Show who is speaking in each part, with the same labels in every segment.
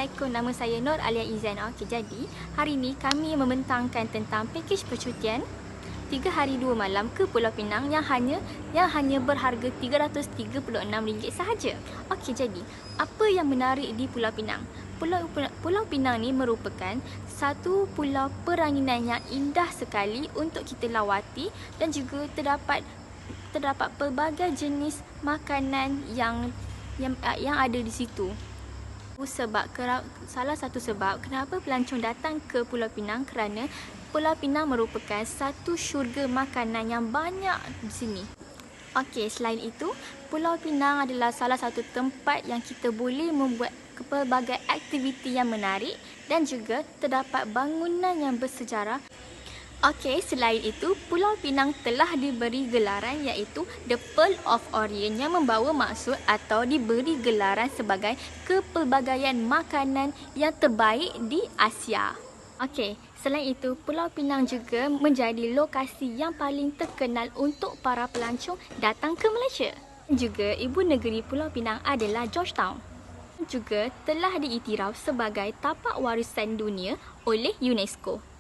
Speaker 1: Assalamualaikum, nama saya Nur Alia Izana. Okey, jadi hari ini kami membentangkan tentang pakej percutian 3 hari 2 malam ke Pulau Pinang yang hanya berharga RM336 sahaja. Okey, jadi apa yang menarik di Pulau Pinang? Pulau Pinang ni merupakan satu pulau peranginan yang indah sekali untuk kita lawati dan juga terdapat pelbagai jenis makanan yang ada di situ. Salah satu sebab kenapa pelancong datang ke Pulau Pinang kerana Pulau Pinang merupakan satu syurga makanan yang banyak di sini. Okey, selain itu, Pulau Pinang adalah salah satu tempat yang kita boleh membuat pelbagai aktiviti yang menarik dan juga terdapat bangunan yang bersejarah. Okey, selain itu, Pulau Pinang telah diberi gelaran iaitu The Pearl of Orient yang membawa maksud atau diberi gelaran sebagai kepelbagaian makanan yang terbaik di Asia. Okey, selain itu, Pulau Pinang juga menjadi lokasi yang paling terkenal untuk para pelancong datang ke Malaysia. Juga, ibu negeri Pulau Pinang adalah Georgetown. Juga telah diiktiraf sebagai tapak warisan dunia oleh UNESCO.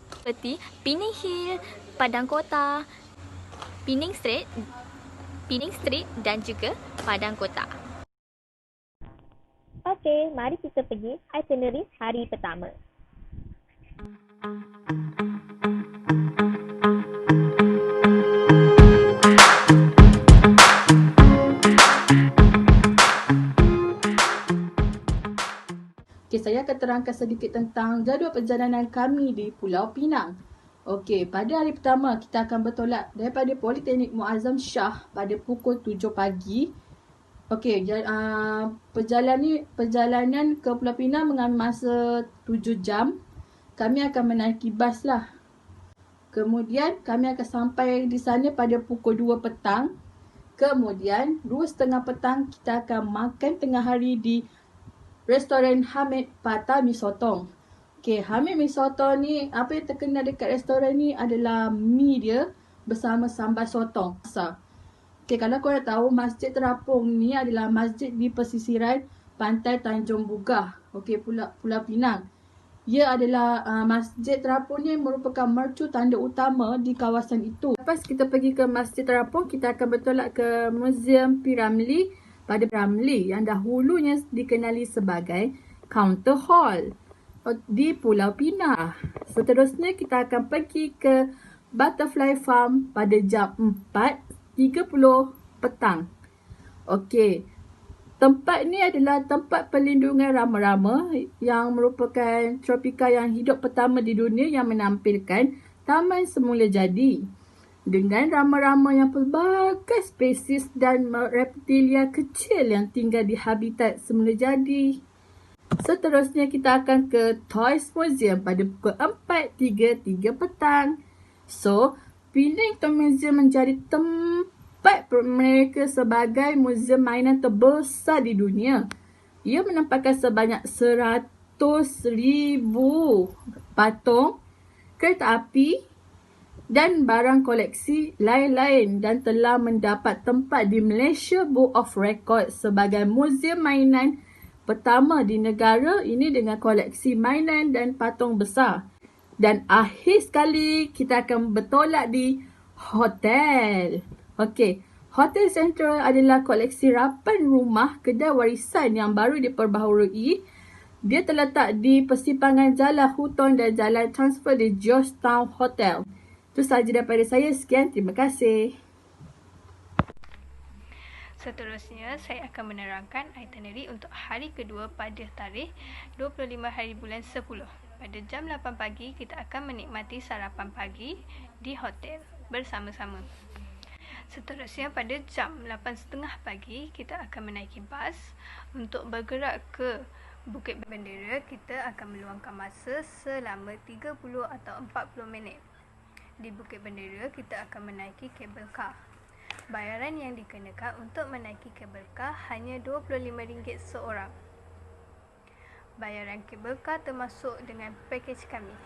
Speaker 1: Seperti Pening Hill, Padang Kota, Pening Street dan juga Padang Kota.
Speaker 2: Okey, mari kita pergi itinerary hari pertama.
Speaker 3: Okey, saya akan terangkan sedikit tentang jadual perjalanan kami di Pulau Pinang. Okey, pada hari pertama kita akan bertolak daripada Politeknik Muazzam Shah pada pukul 7 pagi. Okey, perjalanan ke Pulau Pinang mengambil masa 7 jam. Kami akan menaiki bas lah. Kemudian kami akan sampai di sana pada pukul 2 petang. Kemudian 2:30 petang kita akan makan tengah hari di Restoran Hamid Pata Mi Sotong. Okey, Hamid Mi Sotong ni, apa yang terkenal dekat restoran ni adalah mi dia bersama sambal sotong. Okey, kalau korang tahu, Masjid Terapung ni adalah masjid di pesisiran pantai Tanjung Bugah. Okey, Pulau Pinang. Ia adalah Masjid Terapung ni merupakan mercu tanda utama di kawasan itu. Lepas kita pergi ke Masjid Terapung, kita akan bertolak ke Museum P. Ramlee pada Ramlee yang dahulunya dikenali sebagai Counter Hall di Pulau Pinang. Seterusnya kita akan pergi ke Butterfly Farm pada jam 4:30 petang. Okey, tempat ni adalah tempat pelindungan rama-rama yang merupakan tropika yang hidup pertama di dunia yang menampilkan taman semula jadi dengan rama-rama yang pelbagai spesies dan reptilia kecil yang tinggal di habitat semula jadi. Seterusnya kita akan ke Toys Museum pada pukul 4:33 petang. So, Penang Toy Museum menjadi tempat mereka sebagai muzium mainan terbesar di dunia. Ia menempatkan sebanyak 100,000 patung, kereta api dan barang koleksi lain-lain dan telah mendapat tempat di Malaysia Book of Records sebagai muzium mainan pertama di negara ini dengan koleksi mainan dan patung besar. Dan akhir sekali kita akan bertolak di hotel. Okey, Hotel Central adalah koleksi rapan rumah kedai warisan yang baru diperbaharui. Dia terletak di persimpangan Jalan Hutton dan Jalan Transfer di Georgetown Hotel. Itu sahaja daripada saya. Sekian, terima kasih.
Speaker 1: Seterusnya, saya akan menerangkan itinerary untuk hari kedua pada tarikh 25 hari bulan 10. Pada jam 8 pagi, kita akan menikmati sarapan pagi di hotel bersama-sama. Seterusnya, pada jam 8.30 pagi, kita akan menaiki bas untuk bergerak ke Bukit Bendera. Kita akan meluangkan masa selama 30 atau 40 minit. Di Bukit Bendera, kita akan menaiki kabel kar. Bayaran yang dikenakan untuk menaiki kabel kar hanya RM25 seorang. Bayaran kabel kar termasuk dengan pakej kami.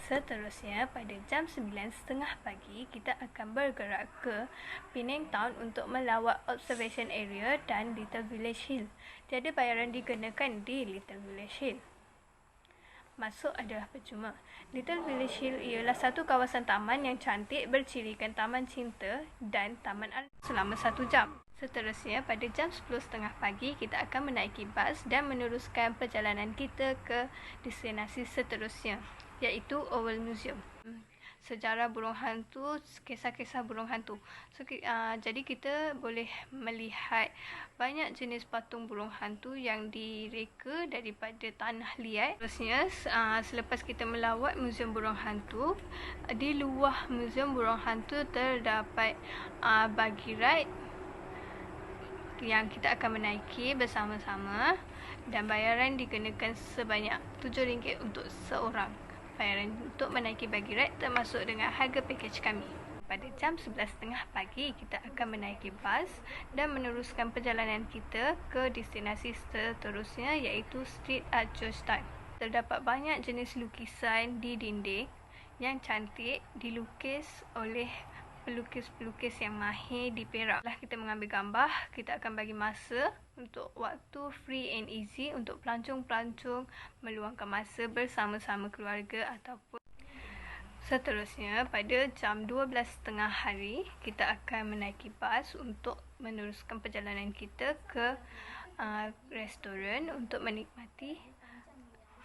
Speaker 4: Seterusnya, pada jam 9.30 pagi, kita akan bergerak ke Penang Town untuk melawat Observation Area dan Little Village Hill. Tiada bayaran dikenakan di Little Village Hill. Masuk adalah percuma. Little Village Hill ialah satu kawasan taman yang cantik bercirikan taman cinta dan taman alam selama 1 jam. Seterusnya, pada jam 10.30 pagi, kita akan menaiki bas dan meneruskan perjalanan kita ke destinasi seterusnya, iaitu Oval Museum. Sejarah burung hantu, kisah-kisah burung hantu. Jadi kita boleh melihat banyak jenis patung burung hantu yang direka daripada tanah liat. Seterusnya, selepas kita melawat Museum Burung Hantu, di luar Museum Burung Hantu terdapat buggy ride yang kita akan menaiki bersama-sama dan bayaran dikenakan sebanyak RM7 untuk seorang. Bayaran untuk menaiki buggy ride termasuk dengan harga pakej kami. Pada jam 11.30 pagi, kita akan menaiki bas dan meneruskan perjalanan kita ke destinasi seterusnya, iaitu Street Art Georgetown. Terdapat banyak jenis lukisan di dinding yang cantik dilukis oleh pelukis-pelukis yang mahir di Perak. Setelah kita mengambil gambar, kita akan bagi masa untuk waktu free and easy untuk pelancong-pelancong meluangkan masa bersama-sama keluarga ataupun. Seterusnya, pada jam 12.30 hari, kita akan menaiki bas untuk meneruskan perjalanan kita ke restoran untuk menikmati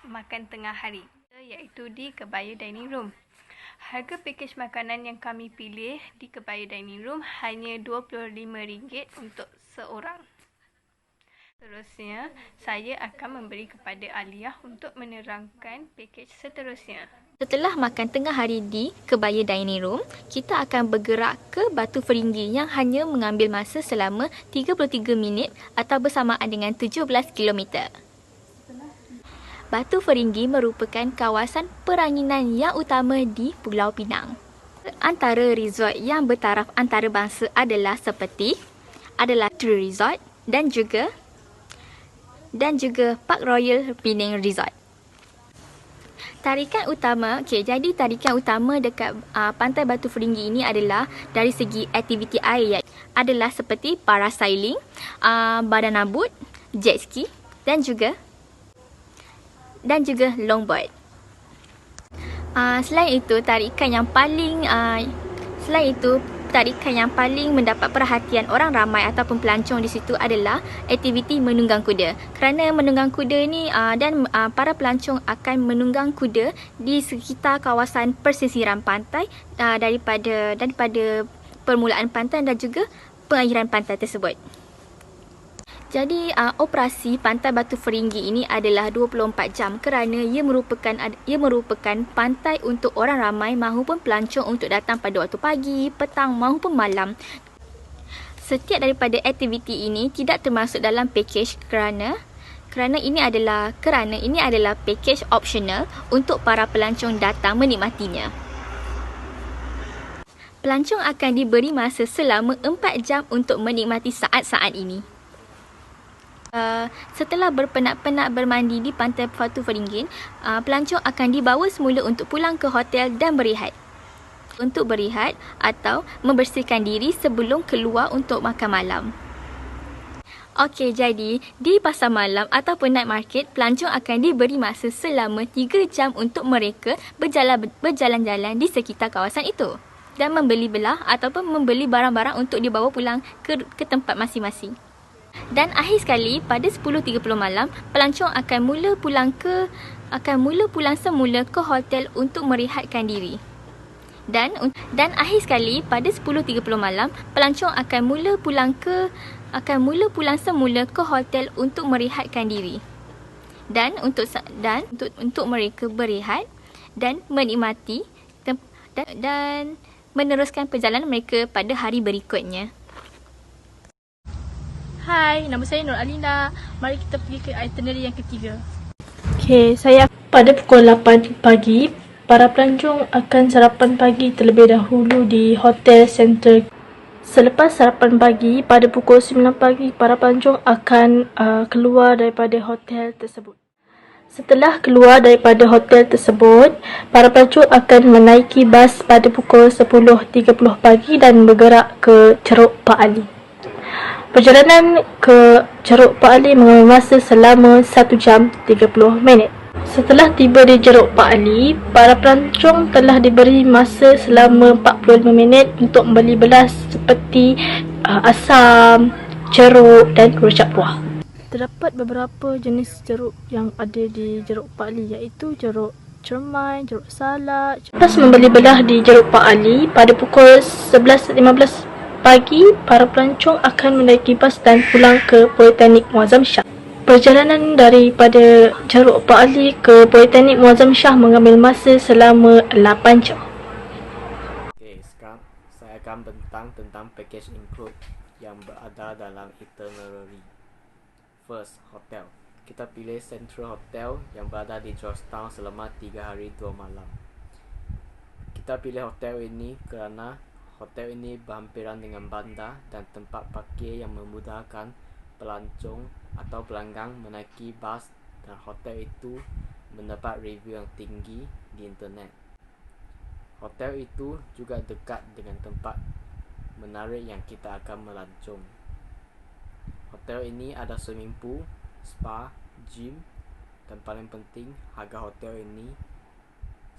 Speaker 4: makan tengah hari, iaitu di Kebaya Dining Room. Harga pakej makanan yang kami pilih di Kebaya Dining Room hanya RM25 untuk seorang. Seterusnya, saya akan memberi kepada Aliyah untuk menerangkan pakej seterusnya.
Speaker 1: Setelah makan tengah hari di Kebaya Dining Room, kita akan bergerak ke Batu Feringgi yang hanya mengambil masa selama 33 minit atau bersamaan dengan 17 km. Batu Feringgi merupakan kawasan peranginan yang utama di Pulau Pinang. Antara resort yang bertaraf antarabangsa adalah Tree Resort dan juga Park Royal Penang Resort. Tarikan utama dekat pantai Batu Feringgi ini adalah dari segi aktiviti air, adalah seperti parasailing, banana boat, jet ski dan juga longboard. Selain itu, tarikan yang paling mendapat perhatian orang ramai ataupun pelancong di situ adalah aktiviti menunggang kuda. Kerana menunggang kuda ni para pelancong akan menunggang kuda di sekitar kawasan persisiran pantai daripada permulaan pantai dan juga pengakhiran pantai tersebut. Jadi operasi Pantai Batu Feringgi ini adalah 24 jam kerana ia merupakan pantai untuk orang ramai maupun pelancong untuk datang pada waktu pagi, petang maupun malam. Setiap daripada aktiviti ini tidak termasuk dalam pakej kerana ini adalah pakej opsional untuk para pelancong datang menikmatinya. Pelancong akan diberi masa selama 4 jam untuk menikmati saat-saat ini. Setelah berpenat-penat bermandi di Pantai Batu Feringgi, pelancong akan dibawa semula untuk pulang ke hotel dan berehat. Untuk berehat atau membersihkan diri sebelum keluar untuk makan malam. Okey, jadi di pasar malam ataupun night market, pelancong akan diberi masa selama 3 jam untuk mereka berjalan-jalan di sekitar kawasan itu dan membeli belah ataupun membeli barang-barang untuk dibawa pulang ke tempat masing-masing. Dan akhir sekali, pada 10.30 malam, pelancong akan mula pulang semula ke hotel untuk merehatkan diri. Dan akhir sekali, pada 10.30 malam, pelancong akan mula pulang semula ke hotel untuk merehatkan diri. Dan untuk mereka berehat dan menikmati dan meneruskan perjalanan mereka pada hari berikutnya.
Speaker 5: Hai, nama saya Nur Alina. Mari kita pergi ke itinerary yang ketiga.
Speaker 6: Okey, pada pukul 8 pagi, para pelancong akan sarapan pagi terlebih dahulu di Hotel Center. Selepas sarapan pagi, pada pukul 9 pagi, para pelancong akan keluar daripada hotel tersebut. Setelah keluar daripada hotel tersebut, para pelancong akan menaiki bas pada pukul 10.30 pagi dan bergerak ke Ceruk Pak Ali. Perjalanan ke Ceruk Pak Ali mengambil masa selama 1 jam 30 minit. Setelah tiba di Ceruk Pak Ali, para pelancong telah diberi masa selama 45 minit untuk membeli belas seperti asam, jeruk dan rujak buah. Terdapat beberapa jenis jeruk yang ada di Ceruk Pak Ali, iaitu jeruk cermai, jeruk salak. Lepas membeli belah di Ceruk Pak Ali, pada pukul 11.15 pagi, para pelancong akan menaiki bas dan pulang ke Politeknik Muazzam Shah. Perjalanan daripada Ceruk Pak Ali ke Politeknik Muazzam Shah mengambil masa selama 8 jam.
Speaker 7: Okey, sekarang saya akan tentang package include yang berada dalam itinerary. First, hotel. Kita pilih Central Hotel yang berada di Georgetown selama 3 hari 2 malam. Kita pilih hotel ini kerana hotel ini berhampiran dengan bandar dan tempat parkir yang memudahkan pelancong atau pelanggan menaiki bas, dan hotel itu mendapat review yang tinggi di internet. Hotel itu juga dekat dengan tempat menarik yang kita akan melancong. Hotel ini ada swimming pool, spa, gym, dan paling penting harga hotel ini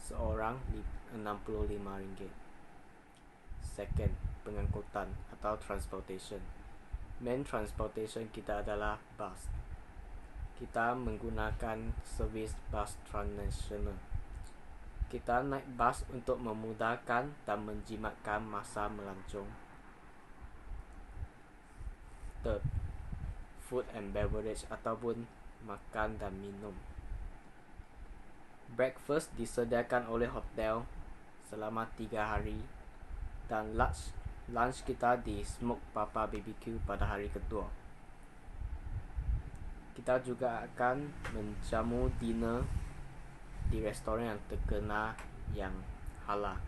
Speaker 7: seorang RM65. Second, pengangkutan atau transportation. Main transportation kita adalah bus. Kita menggunakan servis bus transnasional. Kita naik bas untuk memudahkan dan menjimatkan masa melancong. Third, food and beverage ataupun makan dan minum. Breakfast disediakan oleh hotel selama 3 hari, dan lunch kita di Smoke Papa BBQ pada hari kedua. Kita juga akan menjamu dinner di restoran yang terkenal yang halal.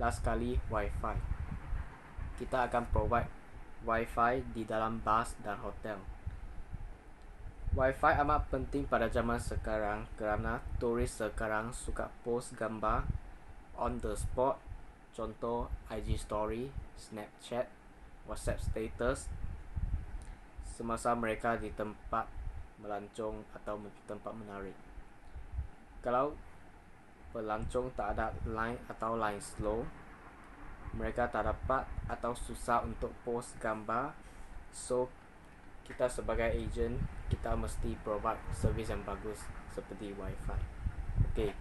Speaker 7: Last kali, Wi-Fi. Kita akan provide Wi-Fi di dalam bas dan hotel. Wi-Fi amat penting pada zaman sekarang kerana turis sekarang suka post gambar on the spot, contoh IG story, Snapchat, WhatsApp status semasa mereka di tempat melancong atau tempat menarik. Kalau pelancong tak ada line atau line slow, mereka tak dapat atau susah untuk post gambar. So kita sebagai agent, kita mesti provide servis yang bagus seperti Wi-Fi. Okay,